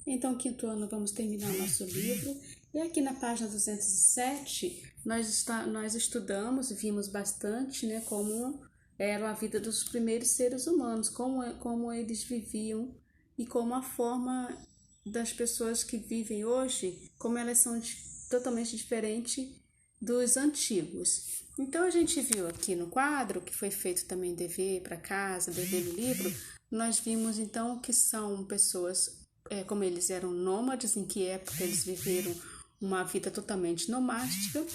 Então, quinto ano, vamos terminar o nosso livro. E aqui na página 207, nós estudamos, vimos bastante, né, como era a vida dos primeiros seres humanos, como eles viviam e como a forma das pessoas que vivem hoje, como elas são totalmente diferentes dos antigos. Então, a gente viu aqui no quadro, que foi feito também dever para casa, dever no livro, nós vimos então que são pessoas como eles eram nômades, em que época eles viveram uma vida totalmente nomástica,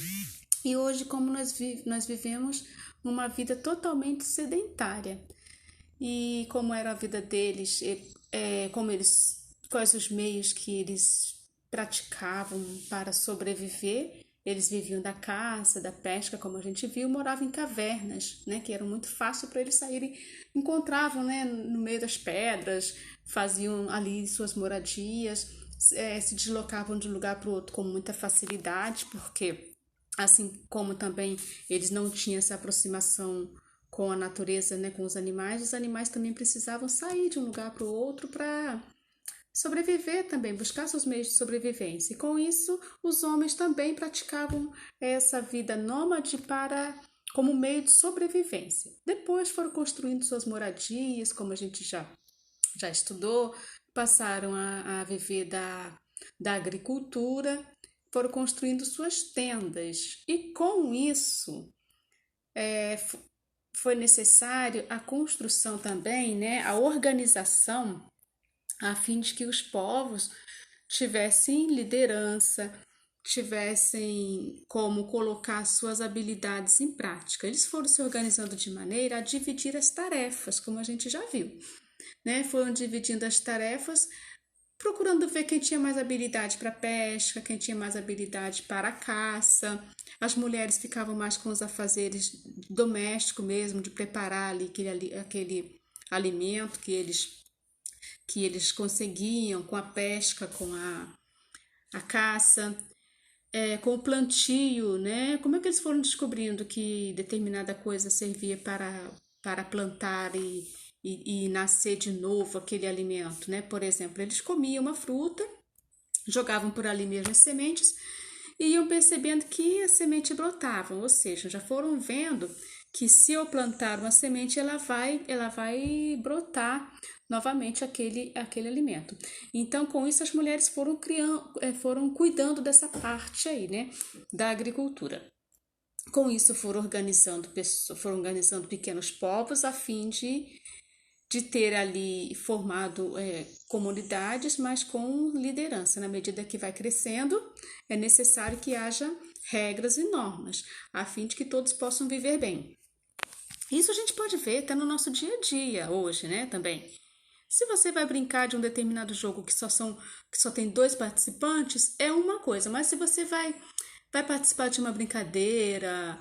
e hoje como nós vivemos uma vida totalmente sedentária. E como era a vida deles, quais os meios que eles praticavam para sobreviver. Eles viviam da caça, da pesca, como a gente viu, moravam em cavernas, né, que eram muito fácil para eles saírem, encontravam, né, no meio das pedras, faziam ali suas moradias, se deslocavam de um lugar para o outro com muita facilidade, porque assim como também eles não tinham essa aproximação com a natureza, né, com os animais também precisavam sair de um lugar para o outro para sobreviver também, buscar seus meios de sobrevivência. E com isso, os homens também praticavam essa vida nômade como meio de sobrevivência. Depois foram construindo suas moradias, como a gente já estudou, passaram a viver da agricultura, foram construindo suas tendas. E com isso, foi necessário a construção também, né, a organização, a fim de que os povos tivessem liderança, tivessem como colocar suas habilidades em prática. Eles foram se organizando de maneira a dividir as tarefas, como a gente já viu, né? Foram dividindo as tarefas, procurando ver quem tinha mais habilidade para pesca, quem tinha mais habilidade para a caça. As mulheres ficavam mais com os afazeres domésticos mesmo, de preparar ali aquele alimento que eles conseguiam com a pesca, com a caça, com o plantio, né? Como é que eles foram descobrindo que determinada coisa servia para plantar e nascer de novo aquele alimento, né? Por exemplo, eles comiam uma fruta, jogavam por ali mesmo as sementes e iam percebendo que a semente brotava, ou seja, já foram vendo que se eu plantar uma semente, ela vai brotar novamente aquele alimento. Então, com isso, as mulheres foram cuidando dessa parte aí, né, da agricultura. Com isso, foram organizando pequenos povos a fim de ter ali formado comunidades, mas com liderança. Na medida que vai crescendo, é necessário que haja regras e normas, a fim de que todos possam viver bem. Isso a gente pode ver até no nosso dia a dia hoje, né, também. Se você vai brincar de um determinado jogo que só tem 2 participantes, é uma coisa, mas se você vai participar de uma brincadeira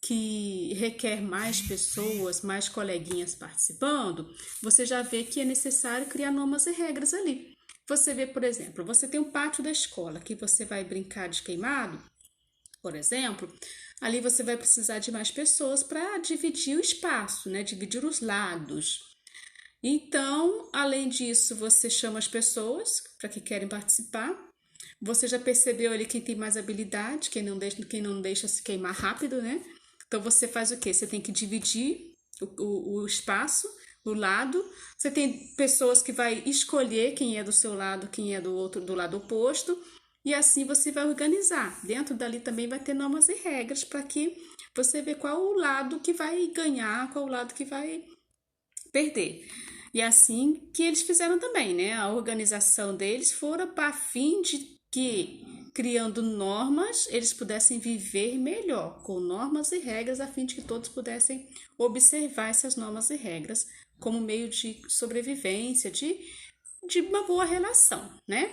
que requer mais pessoas, mais coleguinhas participando, você já vê que é necessário criar normas e regras ali. Você vê, por exemplo, você tem um pátio da escola que você vai brincar de queimado, por exemplo, ali você vai precisar de mais pessoas para dividir o espaço, né? Dividir os lados. Então, além disso, você chama as pessoas para que querem participar. Você já percebeu ali quem tem mais habilidade, quem não deixa se queimar rápido, né? Então você faz o quê? Você tem que dividir o espaço, o lado. Você tem pessoas que vai escolher quem é do seu lado, quem é do outro, do lado oposto. E assim você vai organizar. Dentro dali também vai ter normas e regras para que você vê qual o lado que vai ganhar, qual o lado que vai perder. E assim que eles fizeram também, né? A organização deles fora para fim de que, criando normas, eles pudessem viver melhor, com normas e regras, a fim de que todos pudessem observar essas normas e regras como meio de sobrevivência, de uma boa relação, né?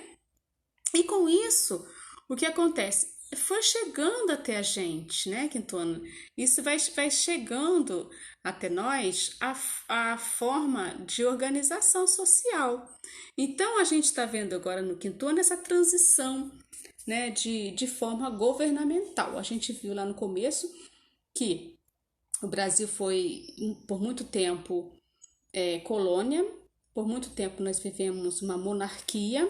E com isso, o que acontece? Foi chegando até a gente, né, Quintona? Isso vai chegando até nós a forma de organização social. Então, a gente está vendo agora no Quintona essa transição, né, de forma governamental. A gente viu lá no começo que o Brasil foi, por muito tempo, colônia. Por muito tempo nós vivemos uma monarquia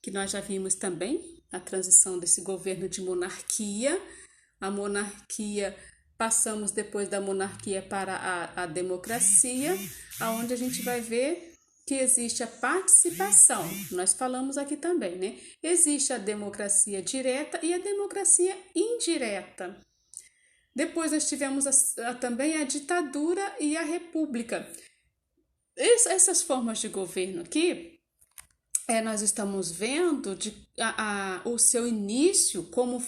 que nós já vimos também a transição desse governo de monarquia. A monarquia, passamos depois da monarquia para a democracia, aonde a gente vai ver que existe a participação. Nós falamos aqui também, né? Existe a democracia direta e a democracia indireta. Depois nós tivemos também a ditadura e a república. Essas formas de governo aqui, nós estamos vendo o seu início, como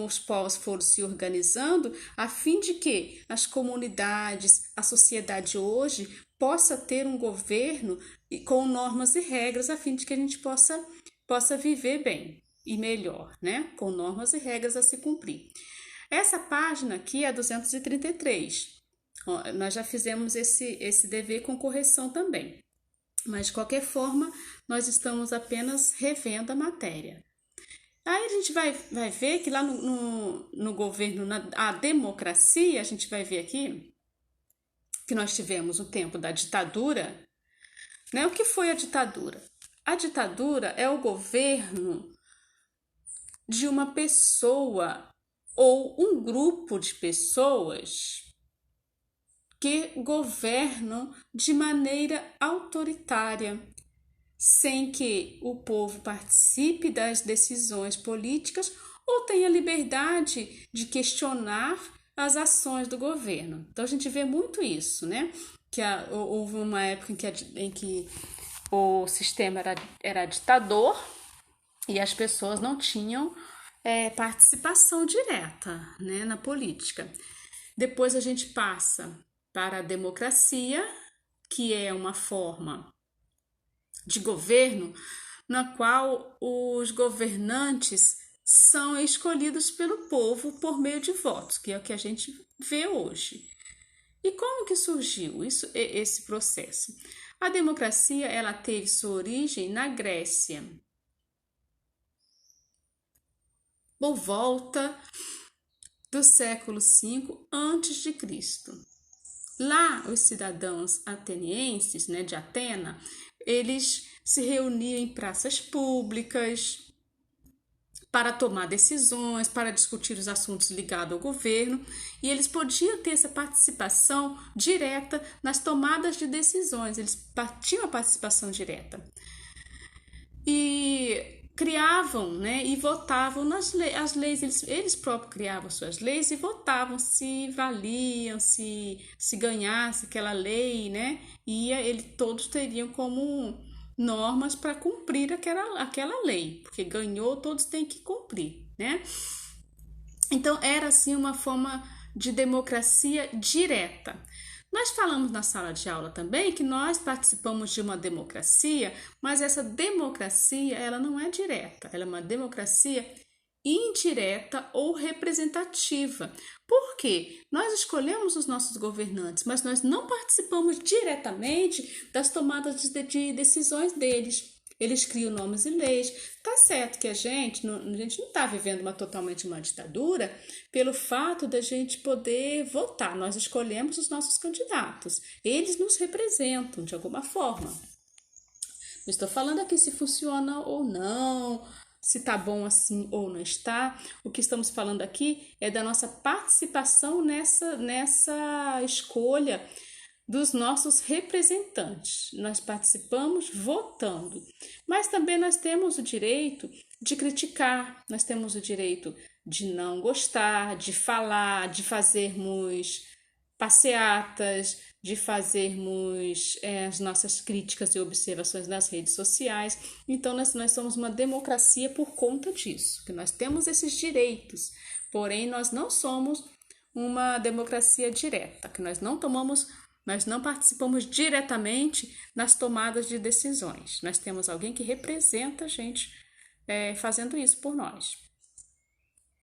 os povos foram se organizando, a fim de que as comunidades, a sociedade hoje, possa ter um governo com normas e regras, a fim de que a gente possa viver bem e melhor, né? Com normas e regras a se cumprir. Essa página aqui é a 233. Nós já fizemos esse dever com correção também. Mas, de qualquer forma, nós estamos apenas revendo a matéria. Aí a gente vai ver que lá no governo, a democracia, a gente vai ver aqui que nós tivemos o tempo da ditadura, né? O que foi a ditadura? A ditadura é o governo de uma pessoa ou um grupo de pessoas que governam de maneira autoritária, sem que o povo participe das decisões políticas ou tenha liberdade de questionar as ações do governo. Então a gente vê muito isso, né? Que houve uma época em que o sistema era ditador e as pessoas não tinham participação direta, né, na política. Depois a gente passa para a democracia, que é uma forma de governo na qual os governantes são escolhidos pelo povo por meio de votos, que é o que a gente vê hoje. E como que surgiu esse processo? A democracia, ela teve sua origem na Grécia, por volta do século V a.C. Lá, os cidadãos atenienses, né, de Atena, eles se reuniam em praças públicas para tomar decisões, para discutir os assuntos ligados ao governo, e eles podiam ter essa participação direta nas tomadas de decisões, eles tinham a participação direta. E criavam, né, e votavam as leis, eles próprios criavam suas leis e votavam se valiam, se ganhasse aquela lei, né, todos teriam como normas para cumprir aquela lei, porque ganhou, todos têm que cumprir, né? Então era assim uma forma de democracia direta. Nós falamos na sala de aula também que nós participamos de uma democracia, mas essa democracia, ela não é direta, ela é uma democracia indireta ou representativa. Por quê? Nós escolhemos os nossos governantes, mas nós não participamos diretamente das tomadas de decisões deles. Eles criam normas e leis. Tá certo que a gente não está vivendo totalmente uma ditadura pelo fato da gente poder votar. Nós escolhemos os nossos candidatos. Eles nos representam de alguma forma. Não estou falando aqui se funciona ou não, se está bom assim ou não está. O que estamos falando aqui é da nossa participação nessa escolha dos nossos representantes. Nós participamos votando, mas também nós temos o direito de criticar, nós temos o direito de não gostar, de falar, de fazermos passeatas, de fazermos as nossas críticas e observações nas redes sociais. Então nós somos uma democracia por conta disso, que nós temos esses direitos, porém nós não somos uma democracia direta, que nós não participamos diretamente nas tomadas de decisões. Nós temos alguém que representa a gente fazendo isso por nós.